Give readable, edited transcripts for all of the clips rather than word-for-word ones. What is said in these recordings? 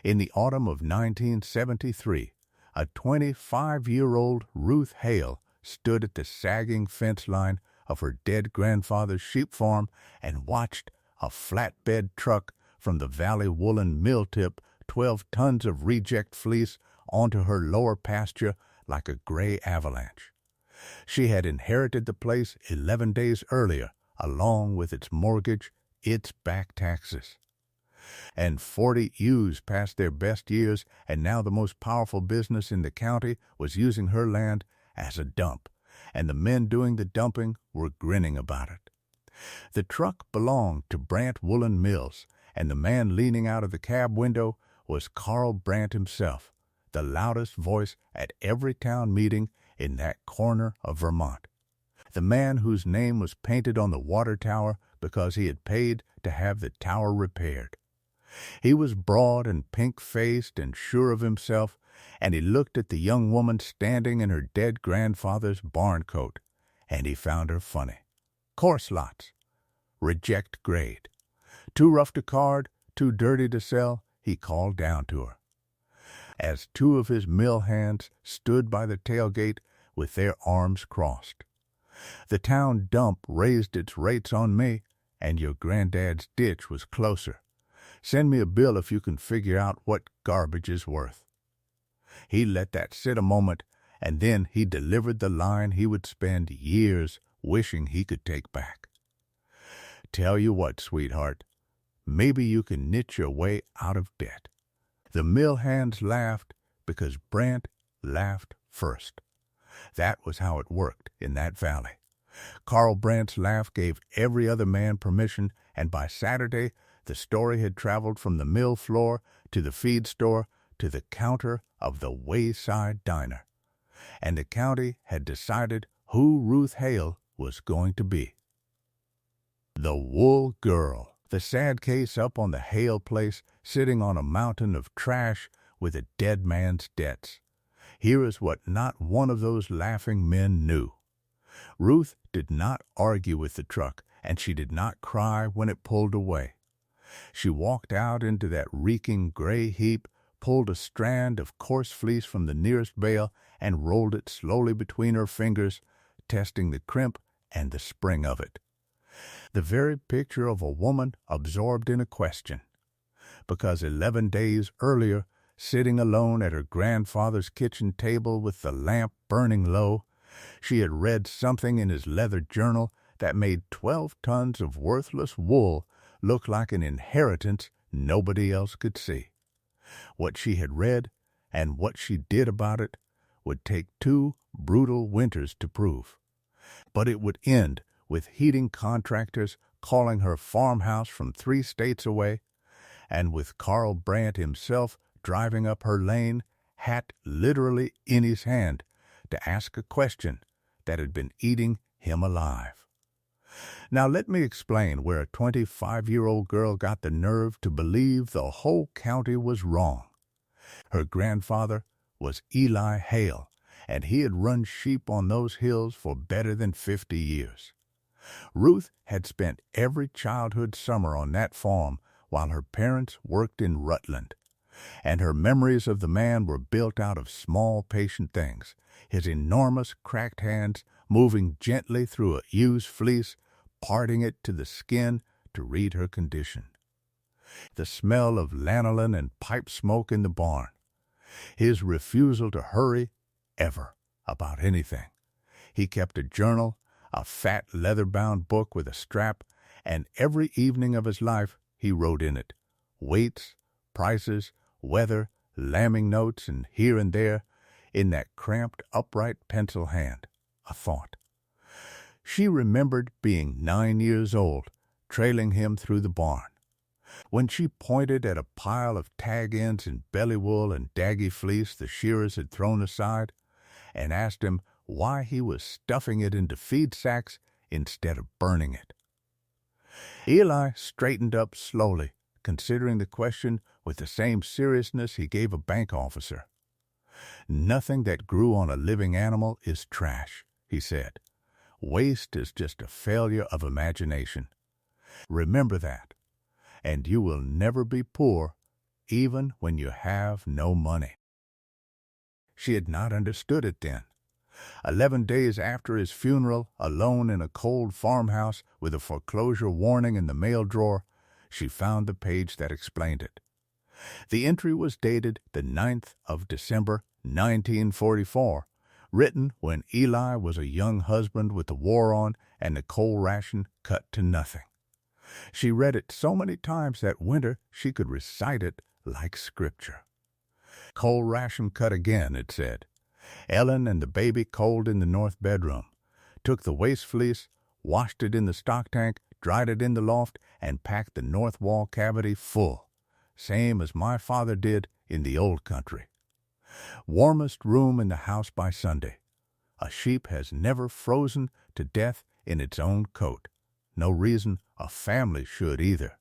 In the autumn of 1973, a 25-year-old Ruth Hale stood at the sagging fence line of her dead grandfather's sheep farm and watched a flatbed truck from the Valley Woolen mill tip 12 tons of reject fleece onto her lower pasture like a gray avalanche. She had inherited the place 11 days earlier, along with its mortgage, its back taxes. And 40 ewes passed their best years, and now the most powerful business in the county was using her land as a dump, and the men doing the dumping were grinning about it. The truck belonged to Brandt Woolen Mills, and the man leaning out of the cab window was Carl Brandt himself, the loudest voice at every town meeting in that corner of Vermont. The man whose name was painted on the water tower because he had paid to have the tower repaired. He was broad and pink-faced and sure of himself, and he looked at the young woman standing in her dead grandfather's barn coat, and he found her funny. Course lots. Reject grade. Too rough to card, too dirty to sell, he called down to her. As two of his mill hands stood by the tailgate with their arms crossed. The town dump raised its rates on me, and your granddad's ditch was closer. Send me a bill if you can figure out what garbage is worth. He let that sit a moment, and then he delivered the line he would spend years wishing he could take back. Tell you what, sweetheart, maybe you can knit your way out of debt. The mill hands laughed because Brandt laughed first. That was how it worked in that valley. Carl Brandt's laugh gave every other man permission, and by Saturday, the story had traveled from the mill floor to the feed store to the counter of the Wayside Diner. And the county had decided who Ruth Hale was going to be. The Wool Girl, the sad case up on the Hale place, sitting on a mountain of trash with a dead man's debts. Here is what not one of those laughing men knew. Ruth did not argue with the truck, and she did not cry when it pulled away. She walked out into that reeking gray heap, pulled a strand of coarse fleece from the nearest bale, and rolled it slowly between her fingers, testing the crimp and the spring of it. The very picture of a woman absorbed in a question. Because 11 days earlier, sitting alone at her grandfather's kitchen table with the lamp burning low, she had read something in his leather journal that made 12 tons of worthless wool look like an inheritance nobody else could see. What she had read and what she did about it would take 2 brutal winters to prove. But it would end with heating contractors calling her farmhouse from 3 states away, and with Carl Brandt himself driving up her lane, hat literally in his hand, to ask a question that had been eating him alive. Now let me explain where a 25-year-old girl got the nerve to believe the whole county was wrong. Her grandfather was Eli Hale, and he had run sheep on those hills for better than 50 years. Ruth had spent every childhood summer on that farm while her parents worked in Rutland, and her memories of the man were built out of small, patient things, his enormous cracked hands moving gently through a ewe's fleece, parting it to the skin to read her condition. The smell of lanolin and pipe smoke in the barn. His refusal to hurry, ever, about anything. He kept a journal, a fat leather-bound book with a strap, and every evening of his life he wrote in it weights, prices, weather, lambing notes, and here and there, in that cramped, upright pencil hand, a thought. She remembered being 9 years old, trailing him through the barn. When she pointed at a pile of tag ends and belly wool and daggy fleece the shearers had thrown aside, and asked him why he was stuffing it into feed sacks instead of burning it. Eli straightened up slowly, considering the question with the same seriousness he gave a bank officer. "Nothing that grew on a living animal is trash," he said. "Waste is just a failure of imagination. Remember that, and you will never be poor even when you have no money. She had not understood it then. 11 days after his funeral, alone in a cold farmhouse with a foreclosure warning in the mail drawer, she found the page that explained it. The entry was dated the 9th of December, 1944, written when Eli was a young husband with the war on and the coal ration cut to nothing. She read it so many times that winter she could recite it like scripture. Coal ration cut again, it said. Ellen and the baby cold in the north bedroom. Took the waste fleece, washed it in the stock tank, dried it in the loft, and packed the north wall cavity full, same as my father did in the old country. Warmest room in the house by Sunday. A sheep has never frozen to death in its own coat. No reason a family should either.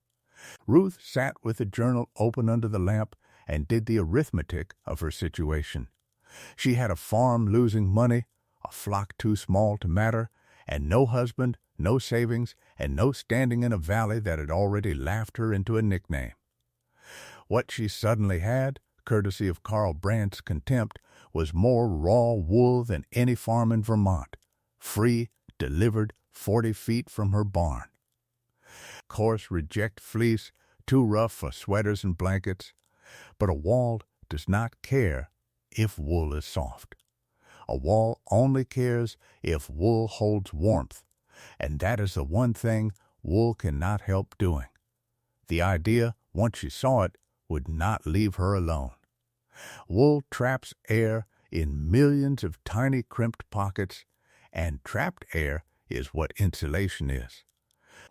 Ruth sat with the journal open under the lamp and did the arithmetic of her situation. She had a farm losing money, a flock too small to matter, and no husband, no savings, and no standing in a valley that had already laughed her into a nickname. What she suddenly had, courtesy of Carl Brandt's contempt, was more raw wool than any farm in Vermont, free, delivered 40 feet from her barn. Coarse reject fleece, too rough for sweaters and blankets, but a wall does not care if wool is soft. A wall only cares if wool holds warmth, and that is the one thing wool cannot help doing. The idea, once she saw it, would not leave her alone. Wool traps air in millions of tiny crimped pockets, and trapped air is what insulation is.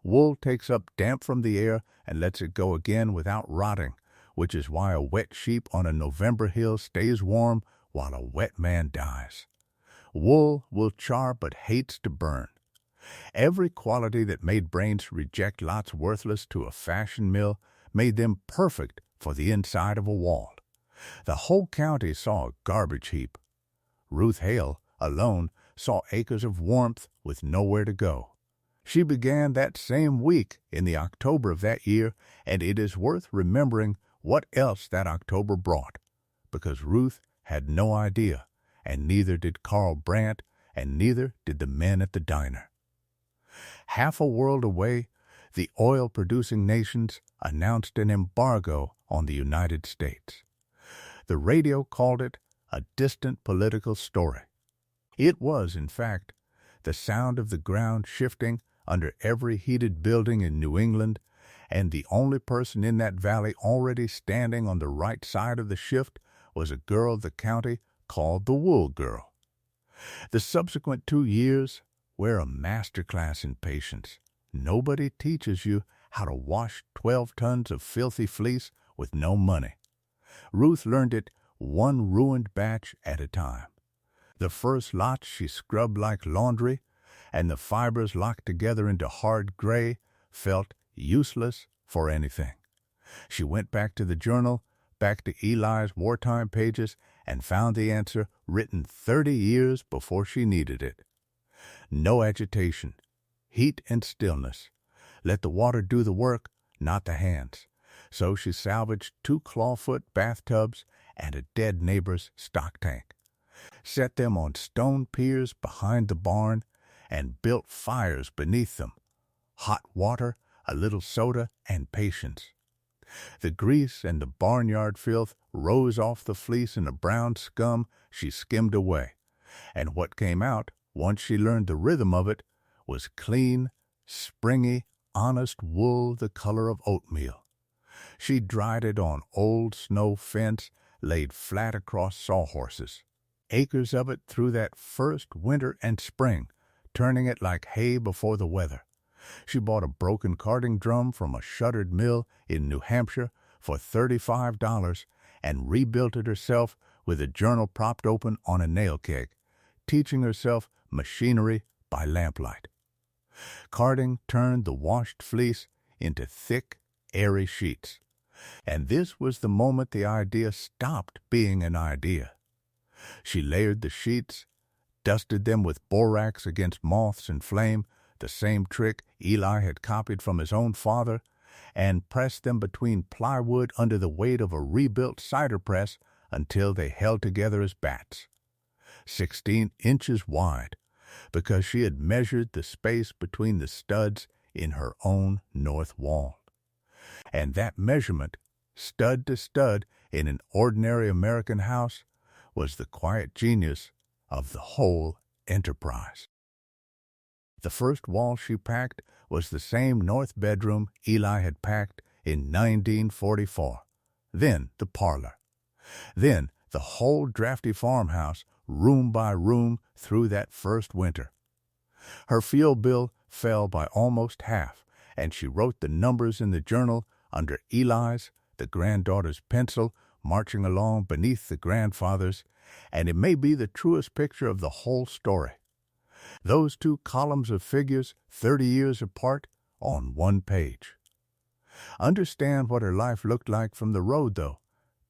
Wool takes up damp from the air and lets it go again without rotting, which is why a wet sheep on a November hill stays warm while a wet man dies. Wool will char but hates to burn. Every quality that made Brains reject lots worthless to a fashion mill made them perfect for the inside of a wall. The whole county saw a garbage heap. Ruth Hale, alone, saw acres of warmth with nowhere to go. She began that same week in the October of that year, and it is worth remembering what else that October brought, because Ruth had no idea, and neither did Carl Brandt, and neither did the men at the diner. Half a world away, the oil-producing nations announced an embargo on the United States. The radio called it a distant political story. It was, in fact, the sound of the ground shifting under every heated building in New England, and the only person in that valley already standing on the right side of the shift was a girl of the county called the Wool Girl. The subsequent 2 years were a master class in patience. Nobody teaches you how to wash 12 tons of filthy fleece with no money. Ruth learned it one ruined batch at a time. The first lots she scrubbed like laundry, and the fibers locked together into hard gray felt useless for anything. She went back to the journal, back to Eli's wartime pages, and found the answer written 30 years before she needed it. No agitation, heat and stillness. Let the water do the work, not the hands. So she salvaged 2 clawfoot bathtubs and a dead neighbor's stock tank, set them on stone piers behind the barn, and built fires beneath them. Hot water, a little soda, and patience. The grease and the barnyard filth rose off the fleece in a brown scum she skimmed away, and what came out, once she learned the rhythm of it, was clean, springy, honest wool the color of oatmeal. She dried it on old snow fence laid flat across sawhorses. Acres of it through that first winter and spring, turning it like hay before the weather. She bought a broken carding drum from a shuttered mill in New Hampshire for $35 and rebuilt it herself with a journal propped open on a nail keg, teaching herself machinery by lamplight. Carding turned the washed fleece into thick, airy sheets. And this was the moment the idea stopped being an idea. She layered the sheets, dusted them with borax against moths and flame, the same trick Eli had copied from his own father, and pressed them between plywood under the weight of a rebuilt cider press until they held together as bats, 16 inches wide, because she had measured the space between the studs in her own north wall. And that measurement, stud to stud in an ordinary American house, was the quiet genius of the whole enterprise. The first wall she packed was the same north bedroom Eli had packed in 1944. Then the parlor. Then the whole drafty farmhouse, room by room, through that first winter. Her fuel bill fell by almost half, and she wrote the numbers in the journal under Eli's, the granddaughter's pencil, marching along beneath the grandfather's, and it may be the truest picture of the whole story. Those two columns of figures, 30 years apart, on one page. Understand what her life looked like from the road, though,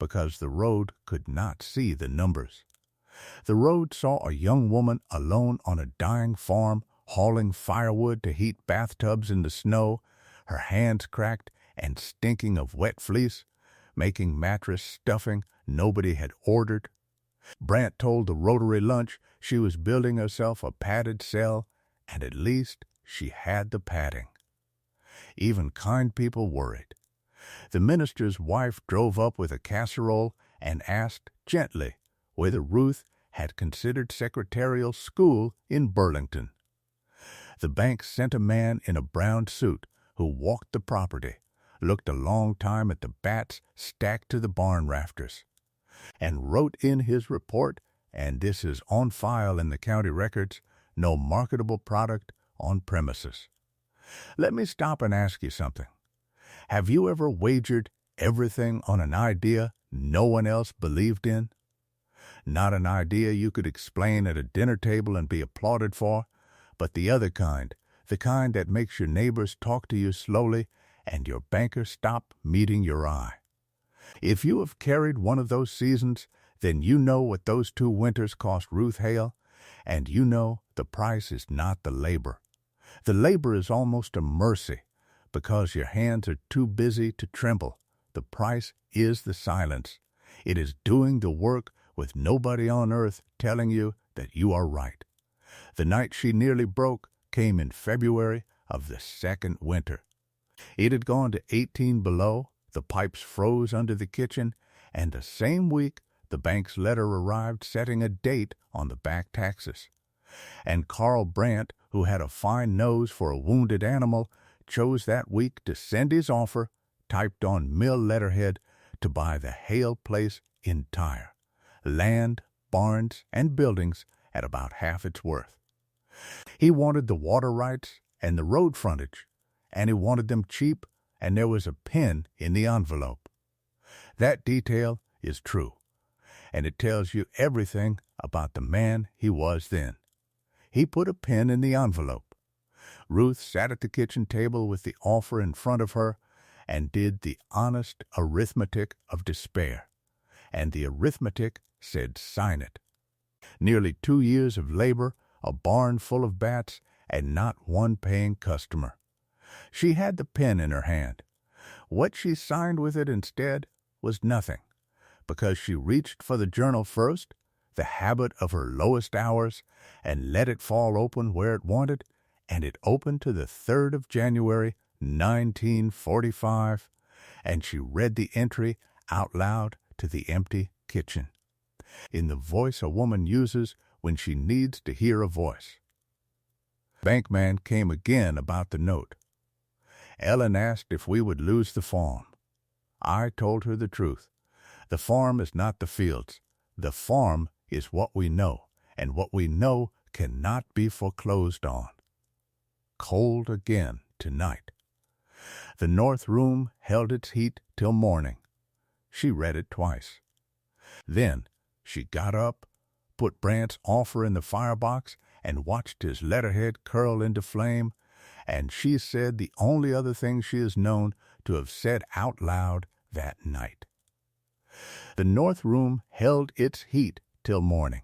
because the road could not see the numbers. The road saw a young woman alone on a dying farm, hauling firewood to heat bathtubs in the snow, her hands cracked and stinking of wet fleece, making mattress stuffing nobody had ordered. Brant told the Rotary Lunch she was building herself a padded cell, and at least she had the padding. Even kind people worried. The minister's wife drove up with a casserole and asked gently whether Ruth had considered secretarial school in Burlington. The bank sent a man in a brown suit who walked the property, looked a long time at the bats stacked to the barn rafters, and wrote in his report, and this is on file in the county records, no marketable product on premises. Let me stop and ask you something. Have you ever wagered everything on an idea no one else believed in? Not an idea you could explain at a dinner table and be applauded for, but the other kind, the kind that makes your neighbors talk to you slowly and your banker stop meeting your eye. If you have carried one of those seasons, then you know what those 2 winters cost Ruth Hale, and you know the price is not the labor. The labor is almost a mercy, because your hands are too busy to tremble. The price is the silence. It is doing the work with nobody on earth telling you that you are right. The night she nearly broke came in February of the second winter. It had gone to 18 below, the pipes froze under the kitchen, and the same week the bank's letter arrived setting a date on the back taxes. And Carl Brant, who had a fine nose for a wounded animal, chose that week to send his offer, typed on mill letterhead, to buy the Hale place entire. Land, barns, and buildings at about half its worth. He wanted the water rights and the road frontage, and he wanted them cheap, and there was a pin in the envelope. That detail is true, and it tells you everything about the man he was then. He put a pin in the envelope. Ruth sat at the kitchen table with the offer in front of her and did the honest arithmetic of despair. And the arithmetic said sign it. Nearly 2 years of labor, a barn full of bats, and not one paying customer. She had the pen in her hand. What she signed with it instead was nothing, because she reached for the journal first, the habit of her lowest hours, and let it fall open where it wanted, and it opened to the 3rd of January, 1945, and she read the entry out loud to the empty kitchen, in the voice a woman uses when she needs to hear a voice. Bankman came again about the note. Ellen asked if we would lose the farm. I told her the truth. The farm is not the fields. The farm is what we know, and what we know cannot be foreclosed on. Cold again tonight. The north room held its heat till morning. She read it twice. Then she got up, put Brant's offer in the firebox, and watched his letterhead curl into flame, and she said the only other thing she is known to have said out loud that night. The north room held its heat till morning.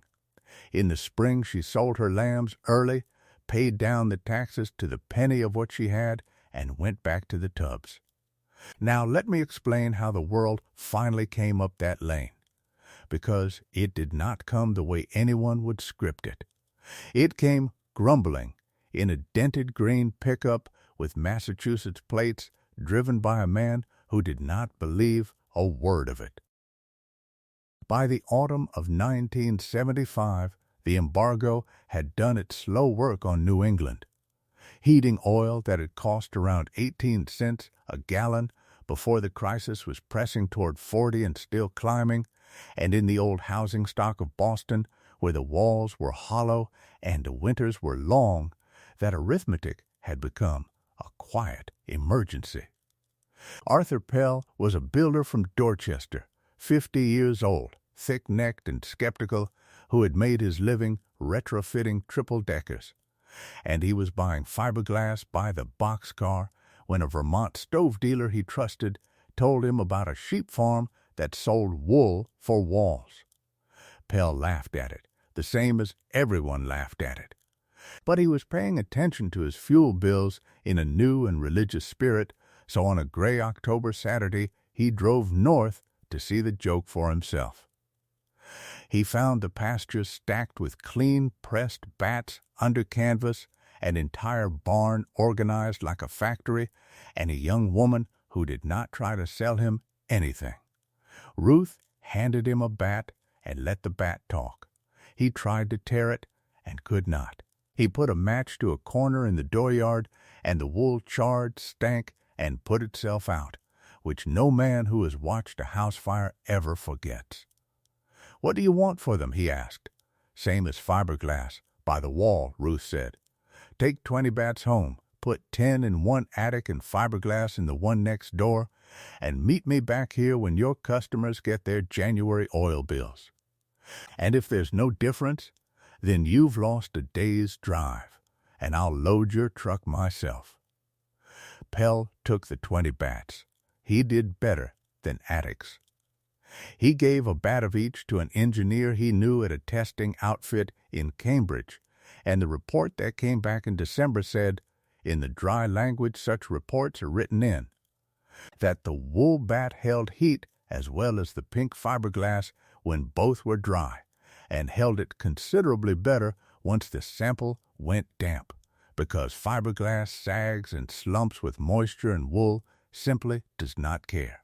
In the spring she sold her lambs early, paid down the taxes to the penny of what she had, and went back to the tubs. Now let me explain how the world finally came up that lane, because it did not come the way anyone would script it. It came grumbling in a dented green pickup with Massachusetts plates, driven by a man who did not believe a word of it. By the autumn of 1975, the embargo had done its slow work on New England. Heating oil that had cost around 18 cents a gallon before the crisis was pressing toward 40 and still climbing, and in the old housing stock of Boston, where the walls were hollow and the winters were long, that arithmetic had become a quiet emergency. Arthur Pell was a builder from Dorchester, 50 years old, thick-necked and skeptical, who had made his living retrofitting triple-deckers. And he was buying fiberglass by the boxcar when a Vermont stove dealer he trusted told him about a sheep farm that sold wool for walls. Pell laughed at it, the same as everyone laughed at it. But he was paying attention to his fuel bills in a new and religious spirit, so on a gray October Saturday he drove north to see the joke for himself. He found the pastures stacked with clean-pressed bats under canvas, an entire barn organized like a factory, and a young woman who did not try to sell him anything. Ruth handed him a bat and let the bat talk. He tried to tear it and could not. He put a match to a corner in the dooryard, and the wool charred, stank, and put itself out, which no man who has watched a house fire ever forgets. "What do you want for them?" he asked. "Same as fiberglass, by the wall," Ruth said. "Take 20 bats home, put 10 in one attic and fiberglass in the one next door, and meet me back here when your customers get their January oil bills. And if there's no difference, then you've lost a day's drive, and I'll load your truck myself." Pell took the 20 bats. He did better than attics. He gave a bat of each to an engineer he knew at a testing outfit in Cambridge, and the report that came back in December said, in the dry language such reports are written in, that the wool bat held heat as well as the pink fiberglass when both were dry, and held it considerably better once the sample went damp, because fiberglass sags and slumps with moisture and wool simply does not care.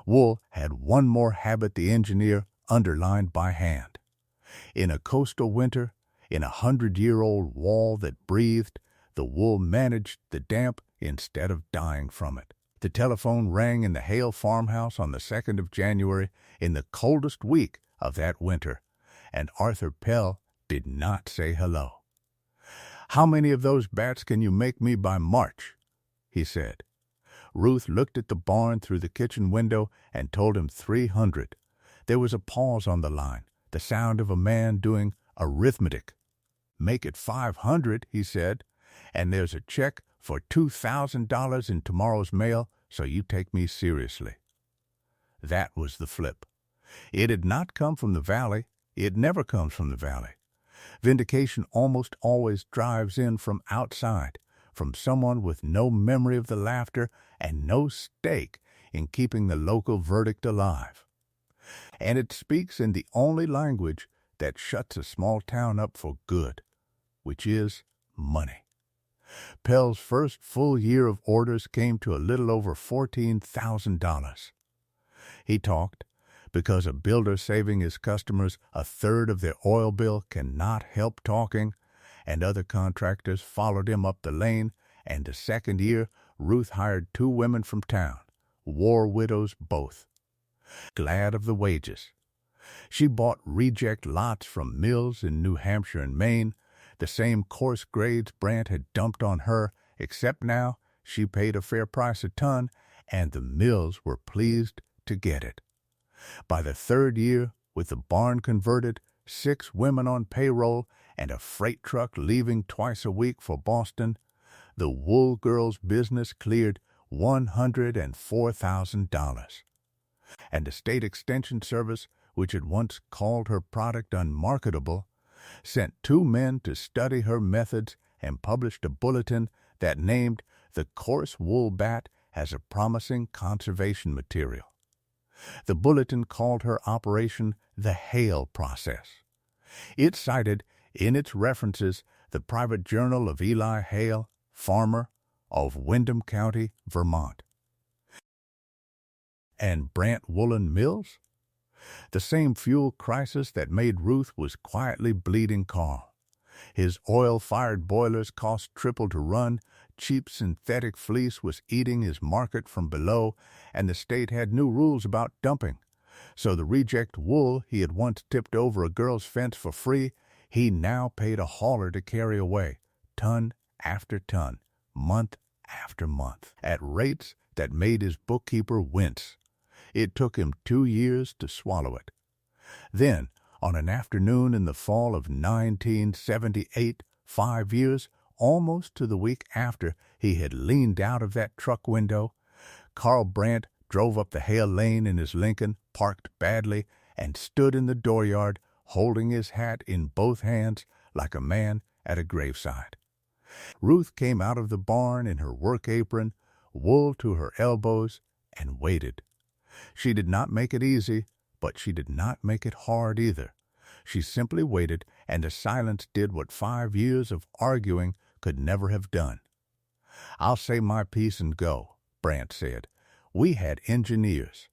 Wool had one more habit the engineer underlined by hand. In a coastal winter, in a 100-year-old wall that breathed, the wool managed the damp instead of dying from it. The telephone rang in the Hale farmhouse on the 2nd of January in the coldest week of that winter, and Arthur Pell did not say hello. "How many of those bats can you make me by March?" he said. Ruth looked at the barn through the kitchen window and told him 300. There was a pause on the line, the sound of a man doing arithmetic. "Make it 500, he said, "and there's a check for $2,000 in tomorrow's mail, so you take me seriously." That was the flip. It had not come from the valley. It never comes from the valley. Vindication almost always drives in from outside, from someone with no memory of the laughter and no stake in keeping the local verdict alive. And it speaks in the only language that shuts a small town up for good, which is money. Pell's first full year of orders came to a little over $14,000. He talked, because a builder saving his customers a third of their oil bill cannot help talking, and other contractors followed him up the lane, and the second year Ruth hired 2 women from town, war widows both. Glad of the wages. She bought reject lots from mills in New Hampshire and Maine, the same coarse grades Brant had dumped on her, except now she paid a fair price a ton, and the mills were pleased to get it. By the 3rd year, with the barn converted, 6 women on payroll, and a freight truck leaving twice a week for Boston, the Wool Girls' business cleared $104,000. And the State Extension Service, which had once called her product unmarketable, sent 2 men to study her methods and published a bulletin that named the coarse wool bat as a promising conservation material. The bulletin called her operation the Hale Process. It cited in its references the private journal of Eli Hale, farmer of Windham County, Vermont. And Brant Woolen Mills? The same fuel crisis that made Ruth was quietly bleeding Carl. His oil-fired boilers cost triple to run, cheap synthetic fleece was eating his market from below, and the state had new rules about dumping. So the reject wool he had once tipped over a girl's fence for free, he now paid a hauler to carry away, ton after ton, month after month, at rates that made his bookkeeper wince. It took him 2 years to swallow it. Then, on an afternoon in the fall of 1978, 5 years, almost to the week after he had leaned out of that truck window, Carl Brandt drove up the Hale Lane in his Lincoln, parked badly, and stood in the dooryard, holding his hat in both hands like a man at a graveside. Ruth came out of the barn in her work apron, wool to her elbows, and waited. She did not make it easy, but she did not make it hard either. She simply waited, and the silence did what 5 years of arguing could never have done. "I'll say my piece and go," Brandt said. "We had engineers.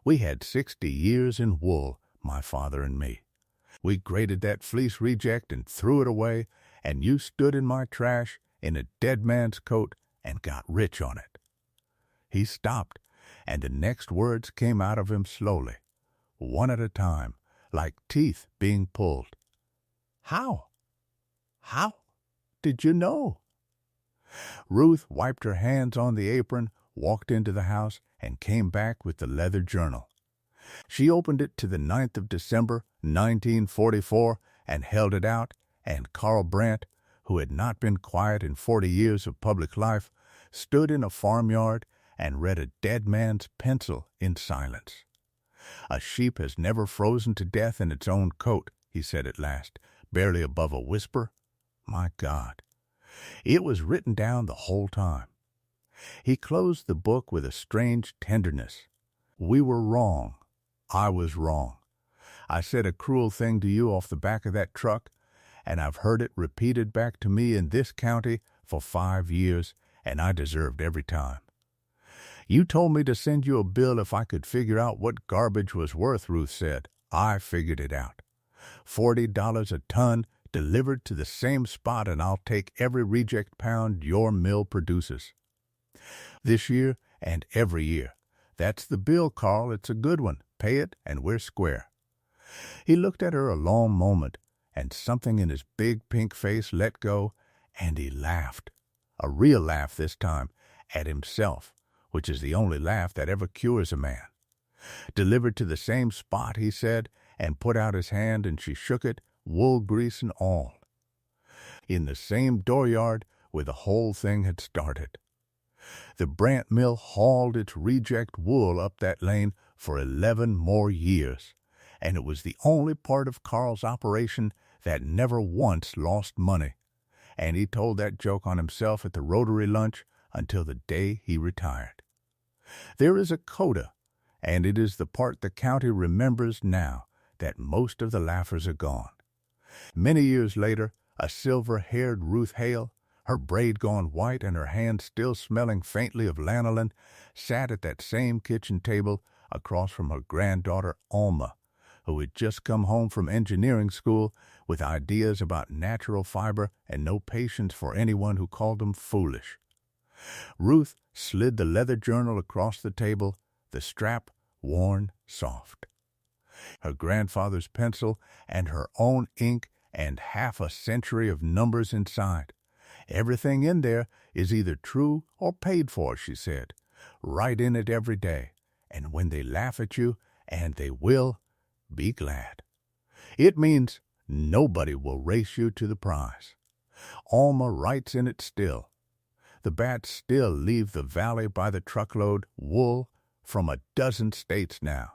We had 60 years in wool, my father and me. We graded that fleece reject and threw it away, and you stood in my trash in a dead man's coat and got rich on it." He stopped, and the next words came out of him slowly, one at a time, like teeth being pulled. "How? How did you know?" Ruth wiped her hands on the apron, walked into the house, and came back with the leather journal. She opened it to the 9th of December, 1944, and held it out, and Carl Brandt, who had not been quiet in 40 years of public life, stood in a farmyard and read a dead man's pencil in silence. "A sheep has never frozen to death in its own coat," he said at last, barely above a whisper. My God. It was written down the whole time. He closed the book with a strange tenderness. "We were wrong. I was wrong. I said a cruel thing to you off the back of that truck, and I've heard it repeated back to me in this county for 5 years, and I deserved every time. You told me to send you a bill if I could figure out what garbage was worth," Ruth said. "I figured it out. $40 a ton delivered to the same spot, and I'll take every reject pound your mill produces. This year and every year. That's the bill, Carl. It's a good one. Pay it, and we're square." He looked at her a long moment, and something in his big pink face let go, and he laughed. A real laugh this time, at himself, which is the only laugh that ever cures a man. "Delivered to the same spot," he said, and put out his hand, and she shook it, wool grease and all. In the same dooryard where the whole thing had started. The Brandt mill hauled its reject wool up that lane for 11 more years, and it was the only part of Carl's operation that never once lost money, and he told that joke on himself at the Rotary lunch until the day he retired. There is a coda, and it is the part the county remembers now that most of the laughers are gone. Many years later, a silver-haired Ruth Hale, her braid gone white and her hands still smelling faintly of lanolin, sat at that same kitchen table across from her granddaughter Alma, who had just come home from engineering school with ideas about natural fiber and no patience for anyone who called them foolish. Ruth slid the leather journal across the table, the strap worn soft. Her grandfather's pencil and her own ink and half a century of numbers inside. "Everything in there is either true or paid for," she said. "Write in it every day, and when they laugh at you, and they will, be glad. It means nobody will race you to the prize. Alma writes in it still. The bats still leave the valley by the truckload, wool from a dozen states now.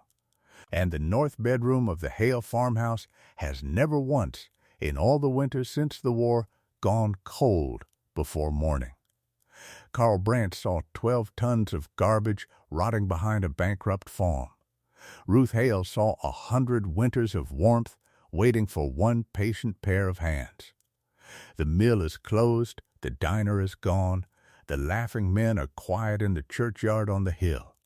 And the north bedroom of the Hale farmhouse has never once, in all the winters since the war, gone cold before morning." Carl Brandt saw 12 tons of garbage rotting behind a bankrupt farm. Ruth Hale saw 100 winters of warmth waiting for one patient pair of hands. The mill is closed, the diner is gone, the laughing men are quiet in the churchyard on the hill.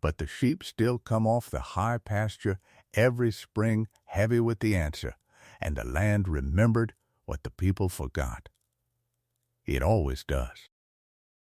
But the sheep still come off the high pasture every spring heavy with the answer, and the land remembered what the people forgot. It always does.